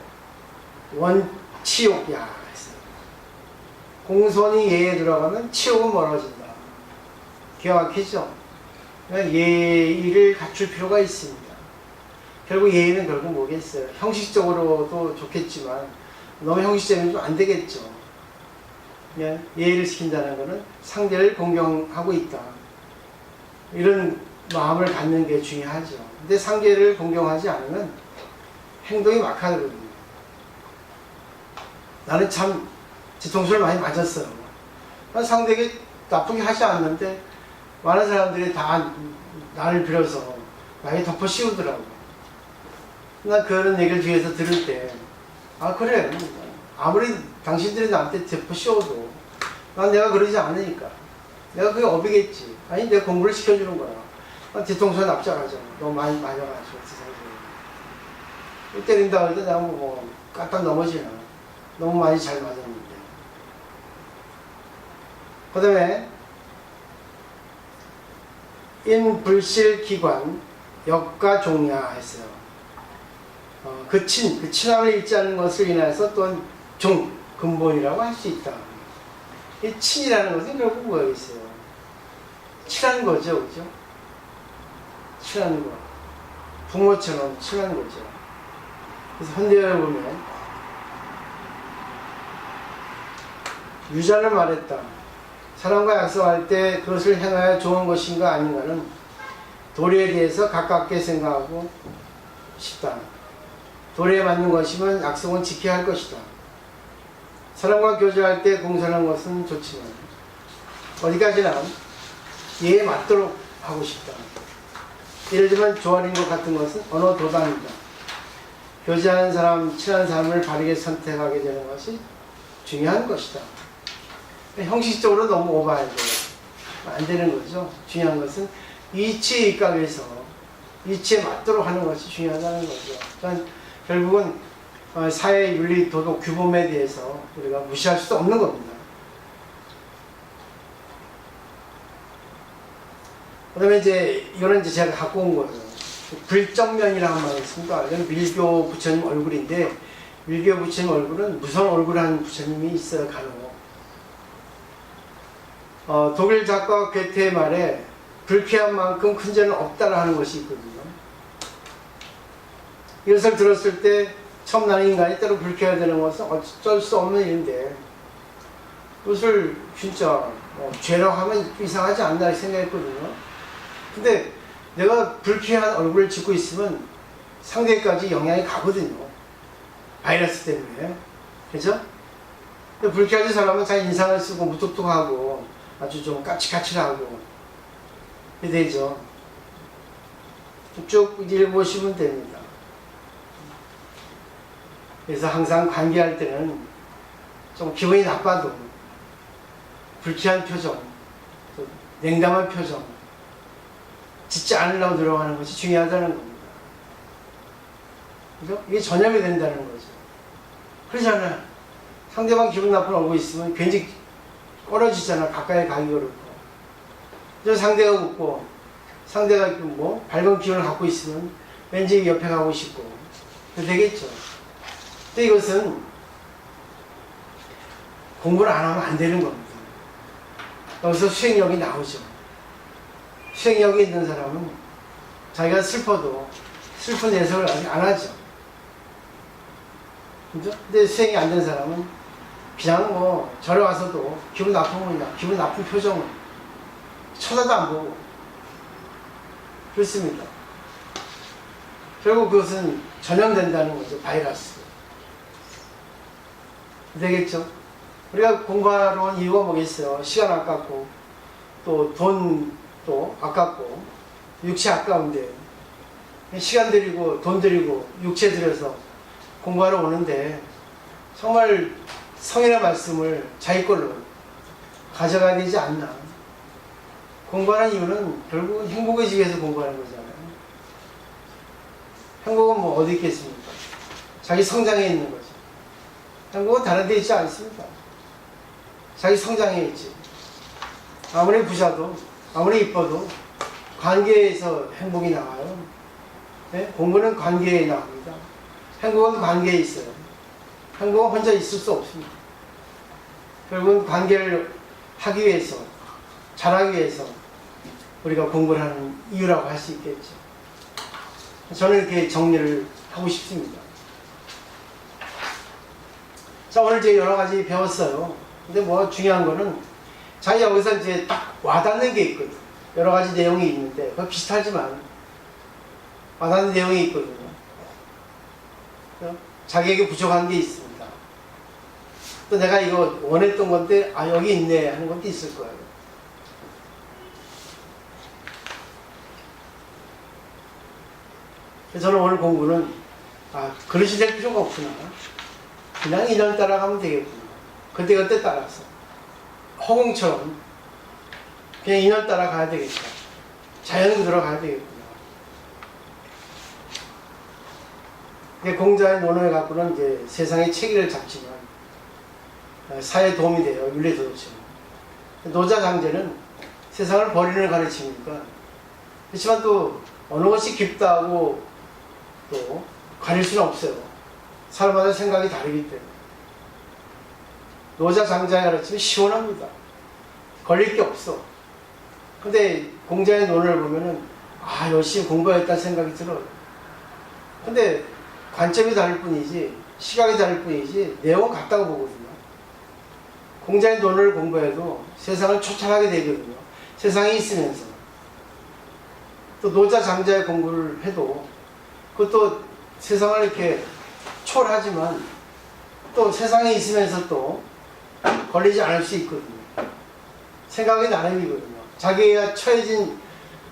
Speaker 1: 원치욕야 했어요. 공손이 예에 들어가면 치욕은 멀어진다. 기가 막히죠. 그러니까 예의를 갖출 필요가 있습니다. 결국 예의는 결국 뭐겠어요? 형식적으로도 좋겠지만 너무 형식적이면 안 되겠죠. 그냥 예의를 지킨다는 것은 상대를 공경하고 있다. 이런 마음을 갖는 게 중요하죠. 근데 상대를 공경하지 않으면 행동이 막하거든요. 나는 참 뒤통수를 많이 맞았어요. 상대에게 나쁘게 하지 않는데 많은 사람들이 다 나를 빌어서 나에게 덮어 씌우더라고요. 나 그런 얘기를 뒤에서 들을 때, 아, 그래. 아무리 당신들이 나한테 덮어 씌워도 난 내가 그러지 않으니까. 내가 그게 업이겠지. 아니, 내가 공부를 시켜주는 거야. 뒤통수에 납작하잖아. 너무 많이 맞아가지고, 세상에. 때린다 할 때 내가 뭐, 깜빡 넘어지나. 너무 많이 잘 맞았는데. 그 다음에, 인불실기관, 역가종야 했어요. 그 친함을 잃지 않는 것을 인해서 또한 근본이라고 할 수 있다. 이 친이라는 것은 결국 뭐였어요? 친한 거죠, 그죠? 친한 거. 부모처럼 친한 거죠. 그래서 현대어에 보면, 유자를 말했다. 사람과 약속할 때 그것을 행하여 좋은 것인가 아닌가는 도리에 대해서 가깝게 생각하고 싶다. 도리에 맞는 것이면 약속은 지켜야 할 것이다. 사람과 교제할 때 공손한 것은 좋지만 어디까지나 예에 맞도록 하고 싶다. 예를 들면 조아린 것 같은 것은 언어 도단이다. 교제하는 사람, 친한 사람을 바르게 선택하게 되는 것이 중요한 것이다. 형식적으로 너무 오버해야 돼요. 안 되는 거죠. 중요한 것은 이치에 입각해서 이치에 맞도록 하는 것이 중요하다는 거죠. 그러니까 결국은 사회 윤리 도덕 규범에 대해서 우리가 무시할 수도 없는 겁니다. 그 다음에 이거는 제가 갖고 온 거예요. 불정면이라는 말이 있습니다. 이건 밀교 부처님 얼굴인데, 밀교 부처님 얼굴은 무슨 얼굴한 부처님이 있어요, 간혹. 독일 작가 괴테의 말에 불쾌한 만큼 큰 죄는 없다라는 것이 있거든요. 이것을 들었을 때 처음 나는 인간이 때로 불쾌해야 되는 것은 어쩔 수 없는 일인데 그것을 진짜 죄라고 하면 이상하지 않나 생각했거든요. 근데 내가 불쾌한 얼굴을 짓고 있으면 상대까지 영향이 가거든요. 바이러스 때문에. 그죠? 근데 불쾌하지 사람은 자기 인상을 쓰고 무뚝뚝하고 아주 좀 까칠까칠하고 되죠. 쭉 읽어보시면 됩니다. 그래서 항상 관계할 때는 좀 기분이 나빠도 불쾌한 표정, 또 냉담한 표정 짓지 않으려고 들어가는 것이 중요하다는 겁니다. 그죠? 이게 전염이 된다는 거죠. 그러잖아요. 상대방 기분 나쁜 얼굴 있으면 괜히 꺼려지잖아. 가까이 가기 어렵고. 저 상대가 웃고 상대가 뭐 밝은 기운을 갖고 있으면 왠지 옆에 가고 싶고 되겠죠. 근데 이것은 공부를 안 하면 안 되는 겁니다. 여기서 수행력이 나오죠. 수행력이 있는 사람은 자기가 슬퍼도 슬픈 내색을 아직 안 하죠. 그죠? 근데 수행이 안 된 사람은 그냥 뭐 절에 와서도 기분 나쁘면 기분 나쁜 표정을 쳐다도 안 보고 그렇습니다. 결국 그것은 전염된다는 거죠. 바이러스. 되겠죠? 우리가 공부하러 온 이유가 뭐겠어요? 시간 아깝고 또 돈도 아깝고 육체 아까운데 시간 들이고 돈 들이고 육체 들여서 공부하러 오는데 정말 성인의 말씀을 자기 걸로 가져가야 되지 않나. 공부하는 이유는 결국은 행복해지기 위해서 공부하는 거잖아요. 행복은 뭐 어디 있겠습니까? 자기 성장에 있는 거죠. 행복은 다른 데 있지 않습니다. 자기 성장에 있지. 아무리 부자도, 아무리 이뻐도 관계에서 행복이 나와요. 네? 공부는 관계에 나옵니다. 행복은 관계에 있어요. 행복은 혼자 있을 수 없습니다. 결국은 관계를 하기 위해서, 잘하기 위해서 우리가 공부를 하는 이유라고 할 수 있겠죠. 저는 이렇게 정리를 하고 싶습니다. 자, 오늘 이제 여러 가지 배웠어요. 근데 뭐 중요한 거는 자기 여기서 이제 딱 와닿는 게 있거든. 여러 가지 내용이 있는데, 그거 비슷하지만 와닿는 내용이 있거든요. 자기에게 부족한 게 있습니다. 또 내가 이거 원했던 건데, 아, 여기 있네 하는 것도 있을 거예요. 그래서 저는 오늘 공부는, 아, 그릇이 될 필요가 없구나. 그냥 인연 따라가면 되겠구나. 그때그때 따라서. 허공처럼 그냥 인연 따라가야 되겠다. 자연 그대로 가야 되겠구나. 공자의 논어에 갖고는 이제 세상의 체계를 잡지만 사회에 도움이 돼요. 윤리도덕처럼. 노자장제는 세상을 버리는 가르침이니까. 그렇지만 또 어느 것이 깊다고 또 가릴 수는 없어요. 사람마다 생각이 다르기 때문에. 노자장자의 가르침이 시원합니다. 걸릴 게 없어. 근데 공자의 논을 보면은, 아, 열심히 공부했다는 생각이 들어요. 근데 관점이 다를 뿐이지, 시각이 다를 뿐이지, 내용은 같다고 보거든요. 공자의 논을 공부해도 세상을 초찰하게 되거든요. 세상에 있으면서. 또 노자장자의 공부를 해도 그것도 세상을 이렇게 초월하지만 또 세상에 있으면서 또 걸리지 않을 수 있거든요. 생각이 나름이거든요. 자기가 처해진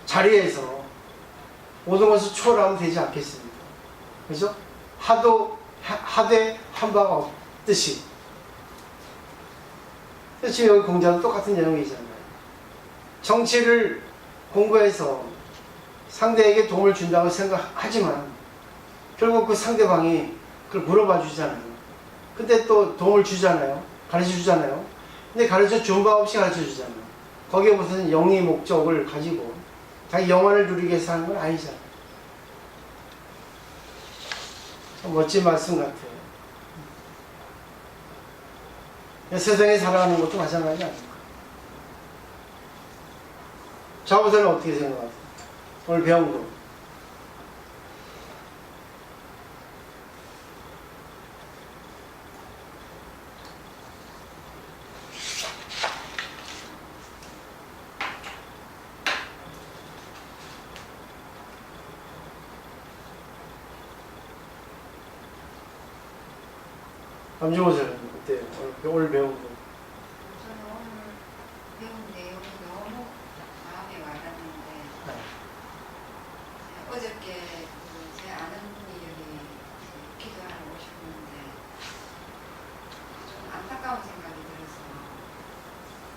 Speaker 1: 자리에서 모든 것을 초월하면 되지 않겠습니까? 그죠? 하되 한 바가 없듯이. 지금 여기 공자도 똑같은 내용이잖아요. 정치를 공부해서 상대에게 도움을 준다고 생각하지만 결국 그 상대방이 그걸 물어봐 주잖아요. 근데 또 도움을 주잖아요. 가르쳐 주잖아요. 근데 가르쳐 준 바 없이 가르쳐 주잖아요. 거기에 무슨 영리 목적을 가지고 자기 영화를 누리기 위해서 하는 건 아니잖아요. 참 멋진 말씀 같아요. 세상에 살아가는 것도 마찬가지 아닙니까? 자부서는 어떻게 생각하세요? 오늘 배운 거. 남주호사는 어때요? 오늘 배운 거.
Speaker 2: 저는 오늘 배운 내용이 너무 마음에 와닿는데 어저께 제 아는 분이 여기 기도하러 오셨는데 좀 안타까운 생각이 들어서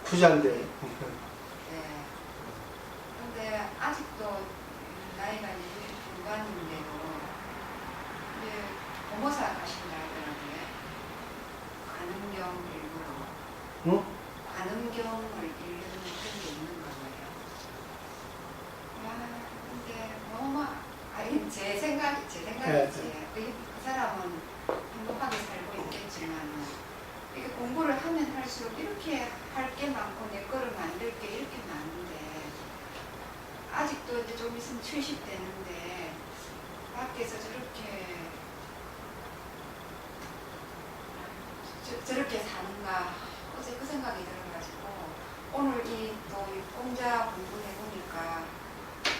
Speaker 1: 부자인데.
Speaker 2: 네. 근데 아직도 나이가 이제 중반인데도 이제 보모사 가신다 하더라고요. 관음경 일부러.
Speaker 1: 응?
Speaker 2: 관음경을 읽는 그런 게 있는가 봐요. 야, 근데 너무, 아니, 제 생각이지. 그 사람은 행복하게 살고 있겠지만, 이게 공부를 하면 할수록 이렇게 할 게 많고, 내 거를 만들 게 이렇게 많은데, 아직도 이제 좀 있으면 70 되는데, 밖에서 저렇게 사는가. 어제 그 생각이 들어가지고 오늘 또 공자 공부해 보니까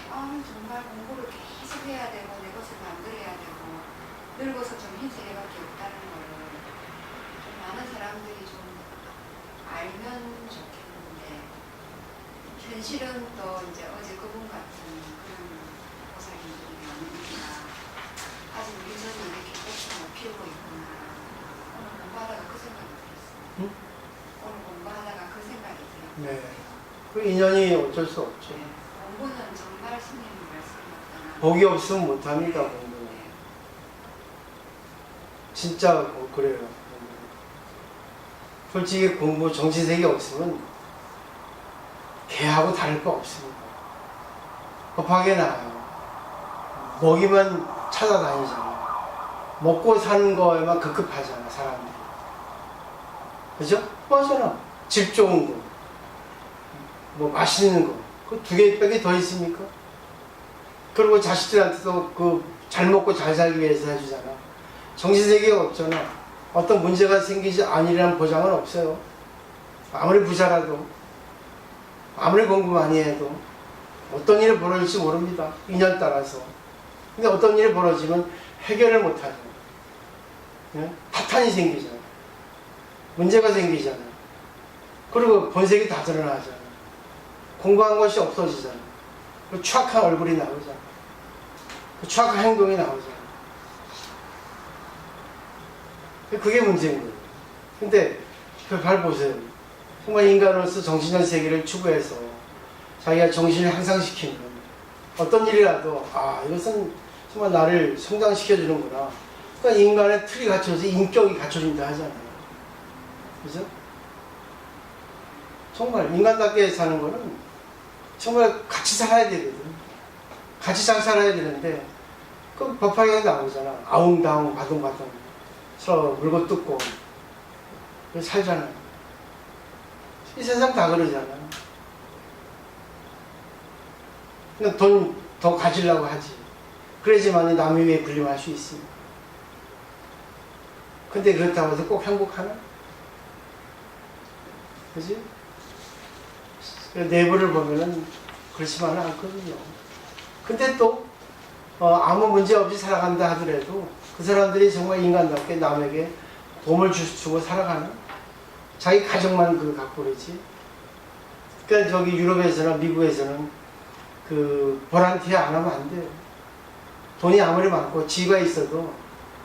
Speaker 2: 정말 공부를 계속 해야 되고 내 것을 만들어야 되고 늙어서 좀 희재밖에 없다는 걸 좀 많은 사람들이 좀 알면 좋겠는데 현실은 또 이제 어제 그분 같은 그런 보살님들이 많으니까 아직 유전이 이렇게 꽃을 못 피우고 있구나. 오늘 공부하다가 그 생각이 들었어요.
Speaker 1: 응?
Speaker 2: 오늘 공부하다가 그 생각이 들어요.
Speaker 1: 네. 그 인연이 어쩔 수 없죠.
Speaker 2: 네. 공부는 정말 스님이 말씀하셨잖아요.
Speaker 1: 복이 없으면 못합니다, 공부는.
Speaker 2: 네.
Speaker 1: 진짜 그래요. 솔직히 공부 정신색이 없으면 개하고 다를 거 없습니다. 급하게 나와요. 먹이만 찾아다니잖아요. 먹고 사는 거에만 급급하잖아, 사람들이. 그죠? 맞잖아. 집 좋은 거, 뭐 맛있는 거, 그 두 개밖에 더 있습니까? 그리고 자식들한테도 그 잘 먹고 잘 살기 위해서 해주잖아. 정신세계가 없잖아. 어떤 문제가 생기지 아니라는 보장은 없어요. 아무리 부자라도, 아무리 공부 많이 해도 어떤 일이 벌어질지 모릅니다. 인연 따라서. 근데 어떤 일이 벌어지면 해결을 못하죠. 예? 파탄이 생기잖아. 문제가 생기잖아. 그리고 본색이 다 드러나잖아. 공부한 것이 없어지잖아. 그 추악한 얼굴이 나오잖아. 그 추악한 행동이 나오잖아. 그게 문제인 거예요. 근데 잘 보세요. 정말 인간으로서 정신적 세계를 추구해서 자기가 정신을 향상시키는 어떤 일이라도 이것은 정말 나를 성장시켜주는구나. 그러니까 인간의 틀이 갖춰서 인격이 갖춰진다 하잖아요. 그죠? 정말 인간답게 사는 거는 정말 같이 살아야 되거든. 같이 잘 살아야 되는데 그 법화경에 나오잖아. 아웅다웅 바둥바둥 서로 물고 뜯고 살잖아요. 이 세상 다 그러잖아. 그냥 돈 더 가지려고 하지. 그래야지만 남의 위에 군림할 수 있습니다. 근데 그렇다고 해서 꼭 행복하나? 그지? 내부를 보면은 그렇지만은 않거든요. 근데 또 아무 문제 없이 살아간다 하더라도 그 사람들이 정말 인간답게 남에게 도움을 주고 살아가는 자기 가족만 그걸 갖고 그러지. 그러니까 저기 유럽에서나 미국에서는 그 보란티어 안 하면 안 돼요. 돈이 아무리 많고 지가 있어도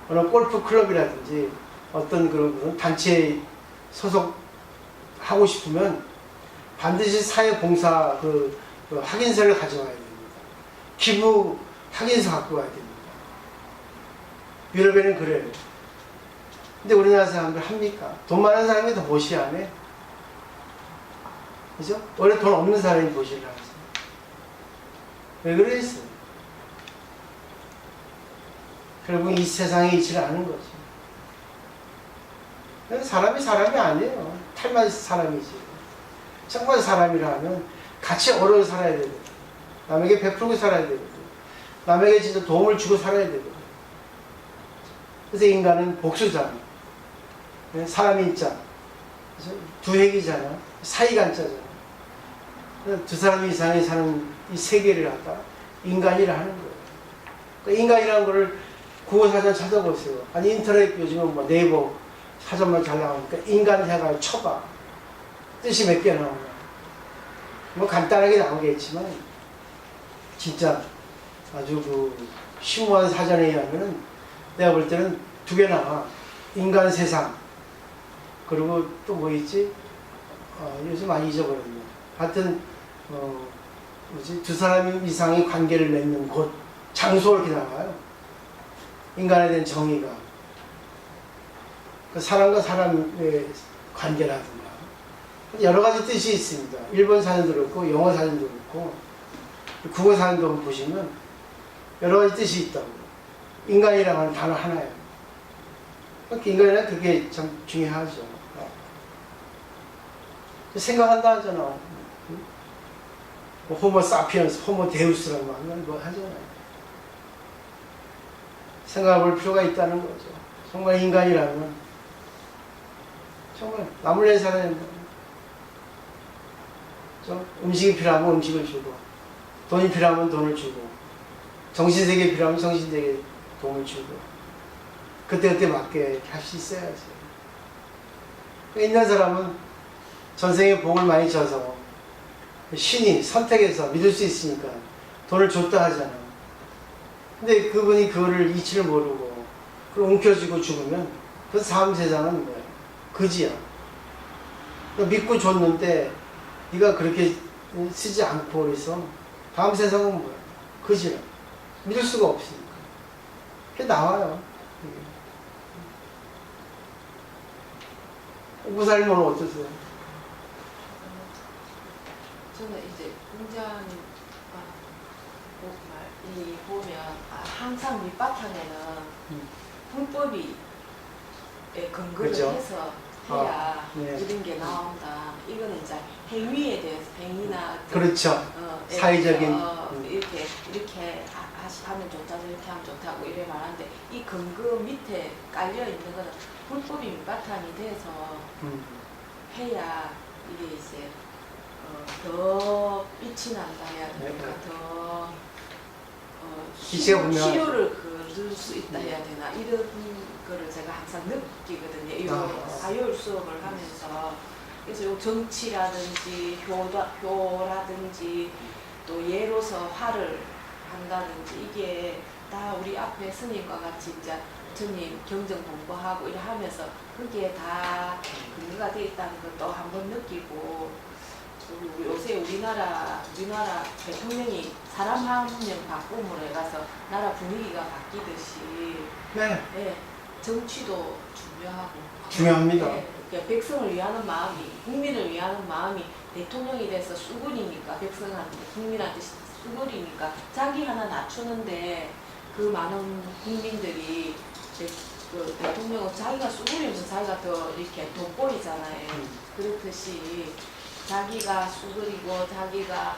Speaker 1: 어느 골프 클럽이라든지 어떤 그런 단체에 소속하고 싶으면 반드시 사회봉사 그 확인서를 가져와야 됩니다. 기부 확인서 갖고 와야 됩니다. 유럽에는 그래요. 근데 우리나라 사람들 합니까? 돈 많은 사람이 더 보시하네. 그죠? 원래 돈 없는 사람이 보시를 하지. 왜 그랬어요? 결국 이 세상에 있지를 않은 거지. 사람이 아니에요. 탈만 사람이지. 정말 사람이라면 같이 어울려 살아야 되거든. 남에게 베풀고 살아야 되거든. 남에게 진짜 도움을 주고 살아야 되거든. 그래서 인간은 복수잖아. 사람인자. 두획이잖아. 사이간자잖아. 두 사람 이상이 사는 이 세계를 갖다 인간이라 하는 거예요. 그러니까 인간이라는 거를 국어사전 찾아보세요. 아니 인터넷 요즘은 뭐 네이버 사전만 잘 나오니까 인간 해가지고 쳐봐. 뜻이 몇 개 나오나. 뭐 간단하게 나오겠지만 진짜 아주 그 심오한 사전에 의하면은 내가 볼 때는 두 개 나와. 인간 세상. 그리고 또 뭐 있지? 요즘 많이 잊어버렸네. 하여튼 두 사람 이상의 관계를 맺는 곳, 장소 이렇게 나와요. 인간에 대한 정의가. 그 사람과 사람의 관계라든가. 여러 가지 뜻이 있습니다. 일본 사전도 그렇고, 영어 사전도 그렇고, 국어 사전도 보시면 여러 가지 뜻이 있다고. 인간이라고 하는 단어 하나예요. 그러니까 인간이란 그게 참 중요하죠. 생각한다 하잖아. 호모 사피엔스, 호모 데우스라고 뭐 하잖아요. 생각해 볼 필요가 있다는 거죠. 정말 인간이라면 정말 남을 위해 살아야 된다. 음식이 필요하면 음식을 주고, 돈이 필요하면 돈을 주고, 정신세계 필요하면 정신세계 도움을 주고, 그때그때 맞게 할 수 있어야지. 있는 사람은 전생에 복을 많이 져서 신이 선택해서 믿을 수 있으니까 돈을 줬다 하잖아. 근데 그분이 그거를 이치를 모르고 그걸 움켜쥐고 죽으면 그 다음 세상은 뭐야? 그지야. 믿고 줬는데 네가 그렇게 쓰지 않고 그래서 다음 세상은 뭐야? 그지라. 믿을 수가 없으니까. 그게 나와요. 목사님은 어떠세요?
Speaker 3: 저는 이제 공자님 이 보면 항상 밑바탕에는 불법이 근거를
Speaker 1: 그죠?
Speaker 3: 해서 해야
Speaker 1: 네.
Speaker 3: 이런 게 나온다. 이거는 이제 행위에 대해서 행위나
Speaker 1: 그렇죠. 사회적인,
Speaker 3: 이렇게 하면 좋다 저렇게 하면 좋다고 이래 말하는데 이 근거 밑에 깔려 있는 거는 불법이 밑바탕이 돼서 해야 이게 이제 더 빛이 난다 해야 되니까
Speaker 1: 네.
Speaker 3: 더
Speaker 1: 기체가 분명하죠.
Speaker 3: 치료를 거둘 수 있다 해야 되나 이런 거를 제가 항상 느끼거든요. 이 화요일 수업을 하면서 그래서 요 정치라든지 효라든지 또 예로서 화를 한다든지 이게 다 우리 앞에 스님과 같이 이제 스님 경전 공부하고 이래 하면서 그게 다 근거가 되어 있다는 것도 한번 느끼고 요새 우리나라 대통령이 사람 한 명 바꿈으로 해가서 나라 분위기가 바뀌듯이
Speaker 1: 네.
Speaker 3: 네, 정치도
Speaker 1: 중요합니다.
Speaker 3: 네, 그러니까 백성을 위하는 마음이 국민을 위하는 마음이 대통령이 돼서 수군이니까 백성한테 국민한테 수군이니까 자기 하나 낮추는데 그 많은 국민들이 그 대통령은 자기가 수군이면서 자기가 더 이렇게 돋보이잖아요. 그렇듯이 자기가 수그리고 자기가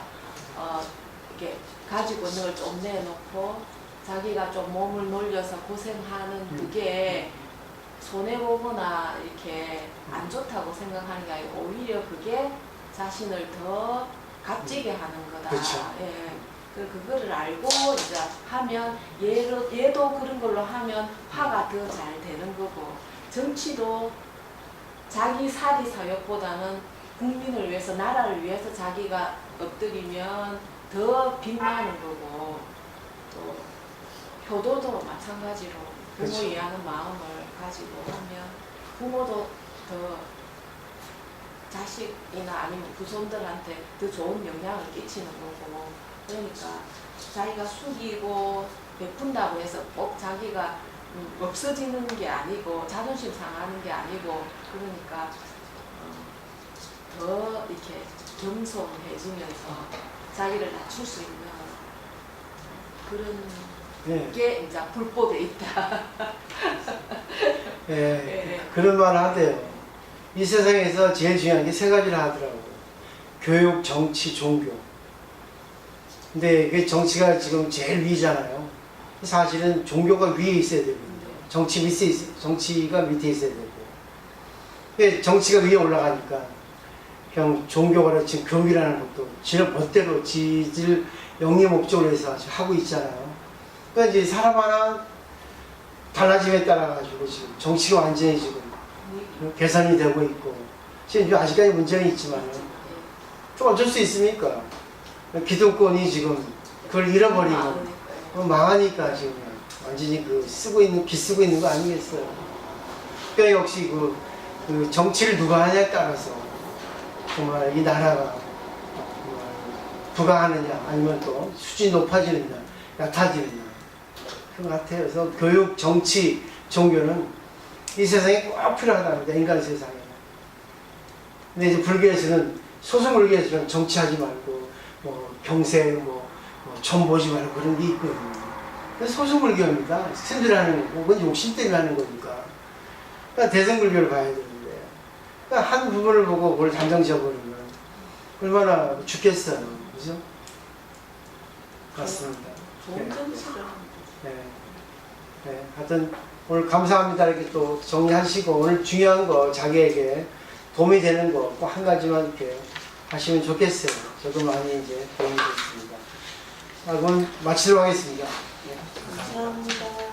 Speaker 3: 이렇게 가지고 있는 걸 좀 내놓고 자기가 좀 몸을 놀려서 고생하는 그게 손해보거나 이렇게 안 좋다고 생각하는 게 아니고 오히려 그게 자신을 더 값지게 하는 거다.
Speaker 1: 그렇죠.
Speaker 3: 예. 그거를 알고 이제 하면 얘도 그런 걸로 하면 화가 더 잘 되는 거고 정치도 자기 사리 사욕보다는 국민을 위해서 나라를 위해서 자기가 엎드리면 더 빛나는 거고 또 효도도 마찬가지로 부모
Speaker 1: 그렇죠.
Speaker 3: 이해하는 마음을 가지고 하면 부모도 더 자식이나 아니면 후손들한테 더 좋은 영향을 끼치는 거고 그러니까 자기가 숙이고 베푼다고 해서 꼭 자기가 없어지는 게 아니고 자존심 상하는 게 아니고 그러니까 더 이렇게 겸손해지면서 자기를 낮출 수 있는 그런
Speaker 1: 네.
Speaker 3: 게 이제 불법에 있다.
Speaker 1: 예.
Speaker 3: 네.
Speaker 1: 그런 말 하대요. 이 세상에서 제일 중요한 게 세 가지를 하더라고요. 교육, 정치, 종교. 근데 그 정치가 지금 제일 위잖아요. 사실은 종교가 위에 있어야 되거든요. 정치가 밑에 있어야 되고. 근데 정치가 위에 올라가니까 그냥 종교가 지금 교리라는 것도 지는 멋대로 지질 영리 목적으로 해서 하고 있잖아요. 그러니까 이제 사람 하나 달라짐에 따라 가지고 지금 정치가 완전히 지금 개선이 되고 있고 지금 아직까지 문제는 있지만 좀 어쩔 수 있습니까? 기득권이 지금 그걸 잃어버리고 망하니까 지금 완전히 그 비쓰고 있는 거 아니겠어요? 그러니까 역시 그 정치를 누가 하냐에 따라서 정말 이 나라가 부강하느냐 아니면 또 수준이 높아지느냐 얕아지느냐 그런 것 같아요. 그래서 교육, 정치, 종교는 이 세상에 꼭 필요하답니다. 인간 세상에. 근데 이제 불교에서는 소수불교에서는 정치하지 말고 뭐 경세 점 보지 말고 그런 게 있거든요. 그래서 소수불교입니다. 스님들이 하는 거고 그건 욕심 때문에 하는 거니까. 그러니까 대승불교를 봐야 되는데 그러니까 한 부분을 보고 그걸 단정 지어버리면 얼마나 죽겠어요. 그죠? 맞습니다.
Speaker 3: 좋은 정치를
Speaker 1: 네. 네. 하여튼 오늘 감사합니다. 이렇게 또 정리하시고 오늘 중요한 거 자기에게 도움이 되는 거 꼭 한 가지만 이렇게 하시면 좋겠어요. 저도 많이 이제 도움이 됐습니다. 자, 그럼 마치도록 하겠습니다. 네.
Speaker 3: 감사합니다.